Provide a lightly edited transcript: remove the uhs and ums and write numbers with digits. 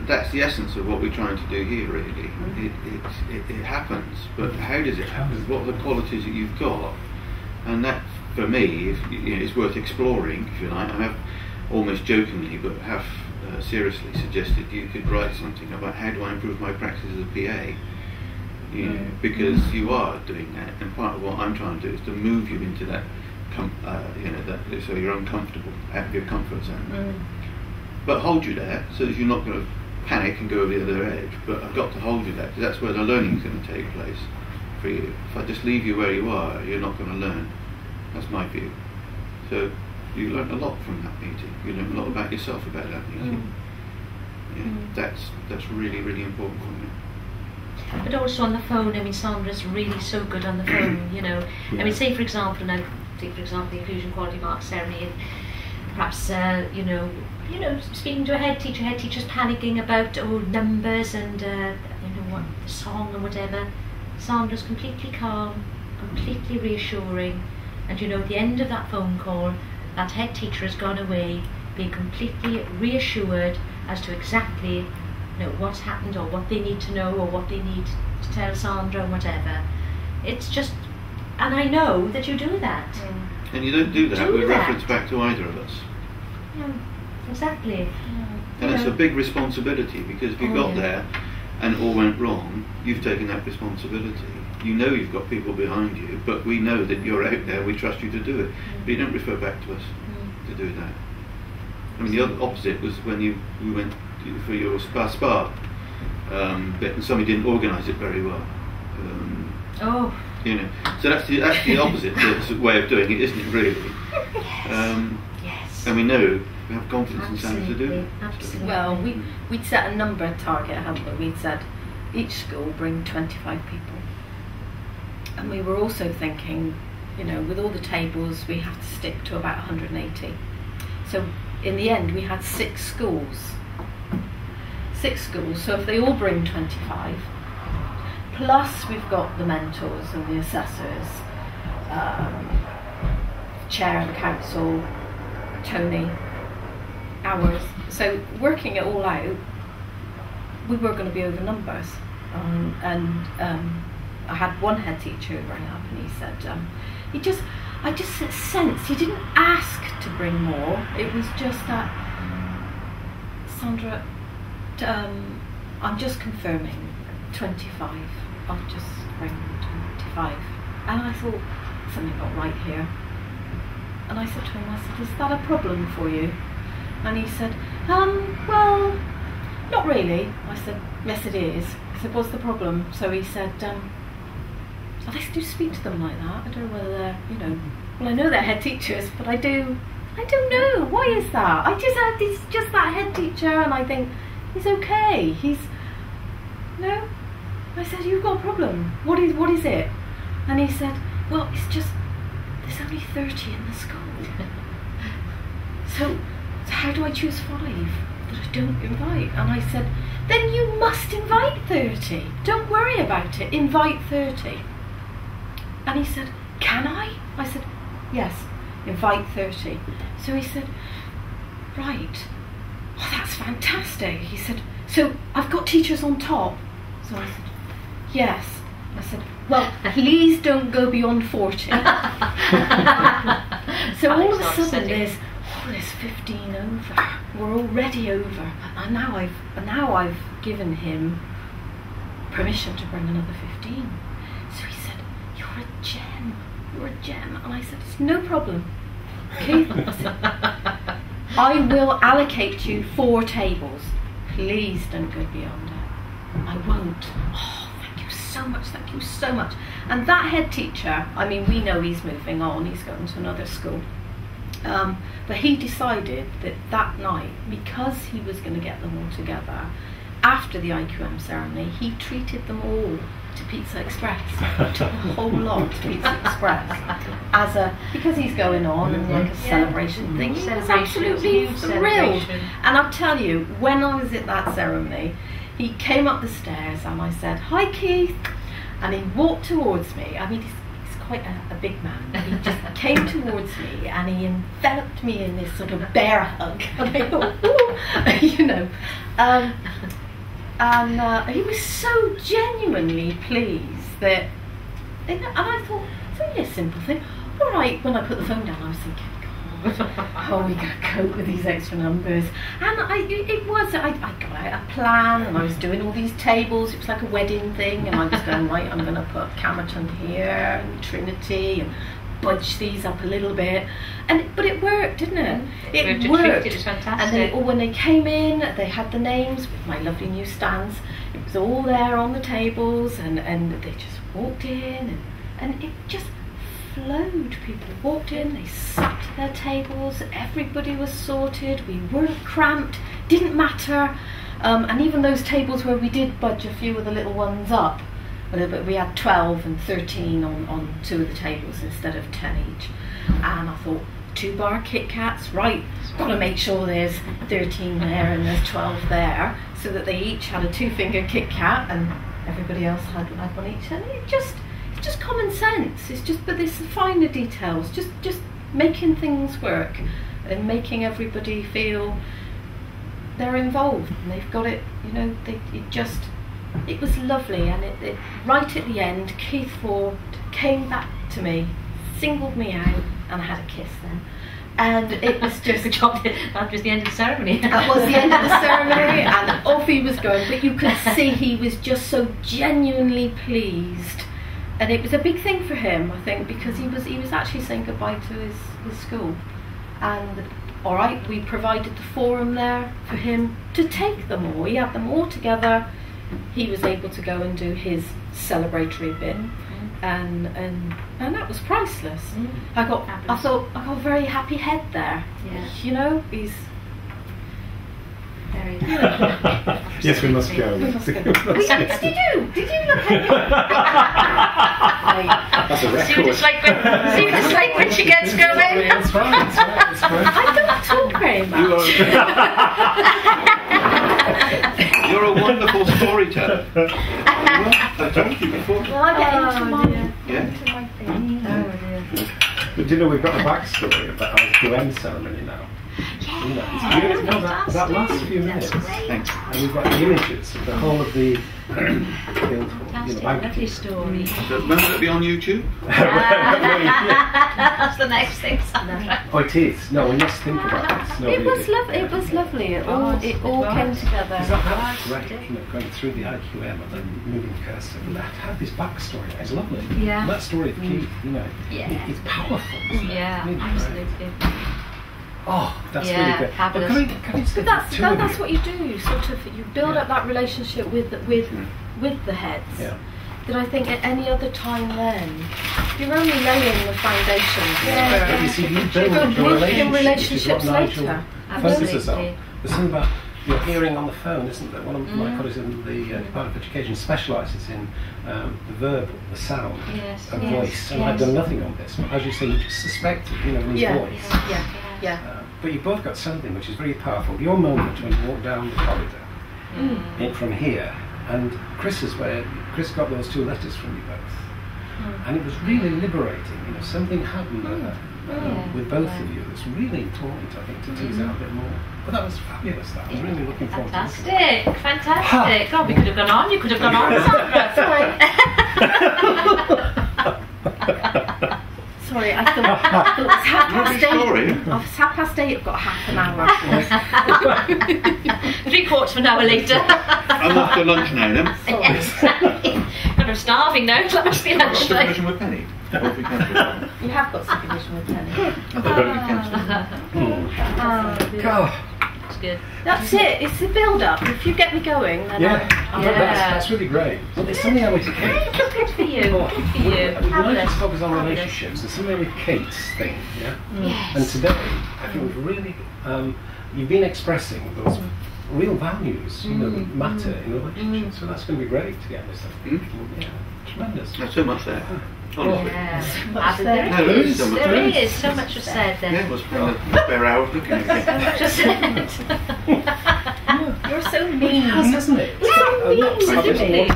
that's the essence of what we're trying to do here, really. It happens, but how does it happen? What are the qualities that you've got? And that, for me, is worth exploring, if you like. I have almost jokingly, but have seriously suggested you could write something about how do I improve my practice as a PA. Because you are doing that, and part of what I'm trying to do is to move you into that, so you're uncomfortable, out of your comfort zone. But hold you there, so that you're not going to panic and go over the other edge. But I've got to hold you there, because that's where the learning is going to take place for you. If I just leave you where you are, you're not going to learn. That's my view. So you learn a lot from that meeting. You learn a lot about yourself about that meeting. That's really, really important for me. But also on the phone, I mean, Sandra's really so good on the phone, you know. I mean, say for example, the inclusion quality mark ceremony, and perhaps speaking to a head teacher's panicking about numbers and what the song and whatever. Sandra's completely calm, completely reassuring, and at the end of that phone call, that head teacher has gone away being completely reassured as to exactly what's happened, or what they need to know, or what they need to tell Sandra, or whatever. It's just, and I know that you do that. And you don't do that with reference back to either of us. Exactly. And it's a big responsibility, because if you got there and it all went wrong, you've taken that responsibility. You know you've got people behind you, but we know that you're out there, we trust you to do it. But you don't refer back to us to do that. I mean, the other opposite was when we went for your spa bit, and somebody didn't organise it very well. So that's the opposite way of doing it, isn't it? Really. Yes. And we know we have confidence in Sandra to do it. Absolutely. Well, we'd set a number target, hadn't we? We'd said each school bring 25 people, and we were also thinking, with all the tables, we have to stick to about 180. So in the end, we had 6 schools. 6 schools, so if they all bring 25, plus we've got the mentors and the assessors, chair of the council, Tony, ours. So working it all out, we were going to be over numbers. I had one head teacher who rang up and he said, I just sensed he didn't ask to bring more. It was just that, Sandra, I'm just confirming 25. I'll just bring 25. And I thought, something not right here. And I said to him, is that a problem for you? And he said, well, not really. I said, yes it is. I said, what's the problem? So he said, I do speak to them like that. I don't know whether they're, well, I know they're head teachers, but I don't know. Why is that? He's just that head teacher, and I think, he's okay. No? I said, you've got a problem. What is it? And he said, well, it's just, there's only 30 in the school. So how do I choose 5 that I don't invite? And I said, then you must invite 30. Don't worry about it. Invite 30. And he said, can I? I said, yes, invite 30. So he said, right. Oh, that's fantastic. He said, so I've got teachers on top. So I said, yes. I said, well, please don't go beyond 40. So all of a sudden there's 15 over. We're already over. And now I've given him permission to bring another 15. So he said, you're a gem. You're a gem. And I said, it's no problem. Keith, I said, I will allocate you 4 tables. Please don't go beyond it. I won't. Oh, thank you so much, thank you so much. And that head teacher, I mean, we know he's moving on, he's going to another school. But he decided that night, because he was going to get them all together, after the IQM ceremony, he treated them all to Pizza Express. Took a whole lot to Pizza Express because he's going on and like a celebration thing. He was absolutely thrilled. And I'll tell you, when I was at that ceremony, he came up the stairs and I said, "Hi Keith," and he walked towards me. I mean, he's quite a big man. He just came towards me and he enveloped me in this sort of bear hug. And I thought, ooh, And he was so genuinely pleased that, and I thought, it's only a simple thing. All right, when I put the phone down, I was thinking, how are we going to cope with these extra numbers? And I got out a plan, and I was doing all these tables. It was like a wedding thing, and I was going, right, I'm going to put Camerton here and Trinity and budge these up a little bit, but it worked, didn't it? It worked. It was fantastic. And they, when they came in, they had the names with my lovely new stands. It was all there on the tables, and they just walked in, and it just flowed. People walked in, they sat at their tables, everybody was sorted, we weren't cramped, didn't matter. And even those tables where we did budge a few of the little ones up, but we had 12 and 13 on 2 of the tables instead of 10 each. And I thought, 2-bar Kit Kats, right, got to make sure there's 13 there and there's 12 there, so that they each had a 2-finger Kit Kat and everybody else had one each. And it's just common sense. It's just, but there's the finer details, just making things work and making everybody feel they're involved and they've got it, you know, it was lovely. And it right at the end, Keith Ford came back to me, singled me out, and I had a kiss then. And it was just good job. That was the end of the ceremony. That was the end of the ceremony, and off he was going. But you could see he was just so genuinely pleased, and it was a big thing for him, I think, because he was actually saying goodbye to his school. And all right, we provided the forum there for him to take them all. He had them all together. He was able to go and do his celebratory bit. And that was priceless. I thought I got a very happy head there. Yeah. You know, he's very yes, we must go. We must go. Did you look at That's a record. See what it's like when she gets going. It's fine. It's fine. I don't talk very much. You're a wonderful storyteller. I told you before. Well, I get into my thing. Oh dear. But do you know we've got a backstory about our QM ceremony now? You know, it's beautiful. That last few minutes. Thanks. And we've got the images of the whole of the Fantastic, lovely story. So remember to be on YouTube? That's the next thing, Sandra. Oh, it is. No, we must think about this. No, It we was do. lovely. It was lovely. It all came together. Because that was great, you know, going through the IQM and then moving cursor, and that had this backstory. It's lovely. Yeah. And that story of Keith, you know, Yeah. it's powerful. Isn't it? Yeah, Really great. absolutely. Oh, that's Yeah, really good. fabulous. Well, can we But that's what you do. You sort of build up that relationship with the heads. Yeah. That I think at any other time then you're only laying the foundations. But you see, you build building your relationships, which is what relationships Nigel later. focuses on. Absolutely. There's something about hearing on the phone, isn't there? One of my colleagues in the Department of Education specialises in the verbal, the sound of voice, and I've done nothing on this. But as you say, you just suspect, you know, his voice. Yeah. But you've both got something which is very powerful. Your moment when you walk down the corridor in from here, and Chris's where Chris got those 2 letters from you both, and it was really liberating. You know, something happened with both of you that's really important, I think, to tease out a bit more. But that was fabulous. That I was really looking forward to it. Fantastic. God, we could have gone on. You could have gone on, Sandra. Sorry, I thought it's 8:30. It's 8:30. I've got half an hour. 3/4 of an hour later. I'm off to lunch now then. God, I'm starving now. That must be lunch What's the time. connection with Penny? What have we cancelled? You have got supervision with Penny. I thought we cancelled. God. It's good. That's it. It's the build-up. If you get me going, then That's really great. It's something I would Good for you. Good for you. I would like to Fabulous. focus on relationships. There's something with Kate's thing, yeah? Yes. And today, I think we've really, you've been expressing those real values, you know, that matter in relationships. So that's going to be great to get this stuff. Yeah, tremendous. There's so much there. Honestly. Yeah. No, there is so much. There is so much was said Yeah, there. it was spend a spare hour looking at it. So much was said. You're so mean. It has, hasn't it? So mean, Absolutely. isn't it?